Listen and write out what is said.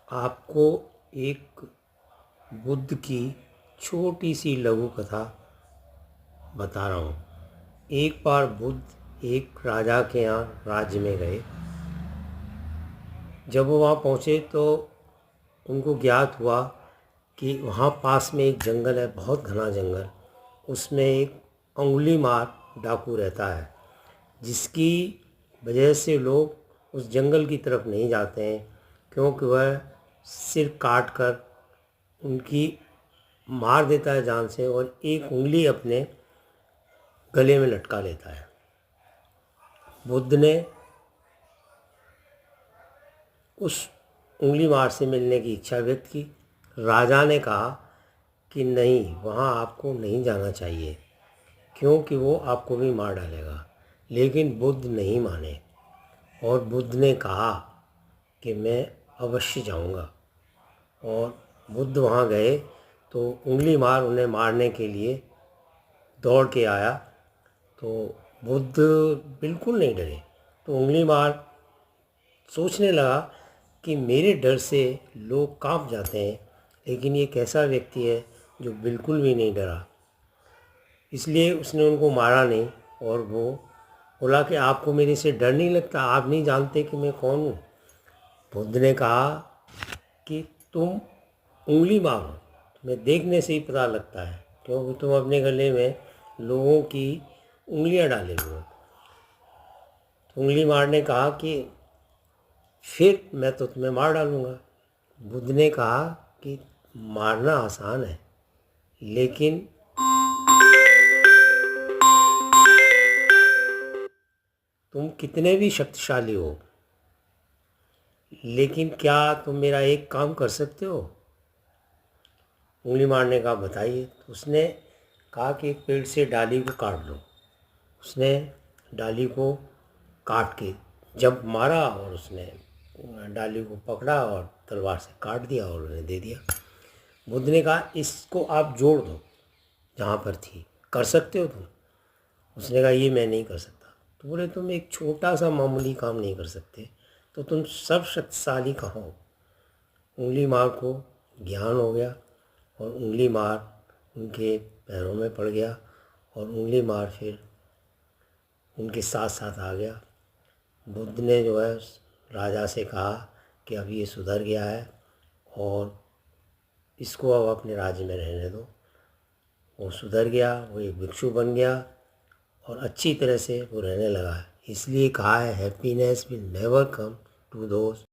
आपको एक बुद्ध की छोटी सी लघु कथा बता रहा हूँ। एक बार बुद्ध एक राजा के यहाँ राज्य में गए। जब वो वहाँ पहुँचे तो उनको ज्ञात हुआ कि वहाँ पास में एक जंगल है, बहुत घना जंगल। उसमें एक अंगुलीमार डाकू रहता है, जिसकी वजह से लोग उस जंगल की तरफ नहीं जाते हैं, क्योंकि वह सिर काट कर उनकी मार देता है जान से और एक उंगली अपने गले में लटका लेता है। बुद्ध ने उस उंगली मार से मिलने की इच्छा व्यक्त की। राजा ने कहा कि नहीं, वहाँ आपको नहीं जाना चाहिए, क्योंकि वो आपको भी मार डालेगा। लेकिन बुद्ध नहीं माने और बुद्ध ने कहा कि मैं अवश्य जाऊँगा। और बुद्ध वहाँ गए तो उंगली मार उन्हें मारने के लिए दौड़ के आया। तो बुद्ध बिल्कुल नहीं डरे। तो उंगली मार सोचने लगा कि मेरे डर से लोग कांप जाते हैं, लेकिन ये कैसा व्यक्ति है जो बिल्कुल भी नहीं डरा। इसलिए उसने उनको मारा नहीं और वो बोला कि आपको मेरे से डर नहीं लगता, आप नहीं जानते कि मैं कौन हूँ। बुद्ध ने कहा कि तुम उंगली मारो, तुम्हें देखने से ही पता लगता है, क्योंकि तुम अपने गले में लोगों की उंगलियां डाले हुए हो। तो उंगली मार ने कहा कि फिर मैं तो तुम्हें मार डालूँगा। बुद्ध ने कहा कि मारना आसान है, लेकिन तुम कितने भी शक्तिशाली हो, लेकिन क्या तुम मेरा एक काम कर सकते हो? उंगली मारने का बताइए। तो उसने कहा कि एक पेड़ से डाली को काट लो। उसने डाली को काट के जब मारा और उसने डाली को पकड़ा और तलवार से काट दिया और उन्हें दे दिया। बुद्ध ने कहा इसको आप जोड़ दो जहाँ पर थी, कर सकते हो तुम? उसने कहा ये मैं नहीं कर सकता। तो बोले तुम एक छोटा सा मामूली काम नहीं कर सकते तो तुम सब शक्तिशाली कहाँ हो? उंगली मार को ज्ञान हो गया और उंगली मार उनके पैरों में पड़ गया और उंगली मार फिर उनके साथ साथ आ गया। बुद्ध ने जो है राजा से कहा कि अब ये सुधर गया है और इसको अब अपने राज्य में रहने दो। वो सुधर गया, वो एक भिक्षु बन गया और अच्छी तरह से वो रहने लगा। इसलिए कहा है happiness will never come to those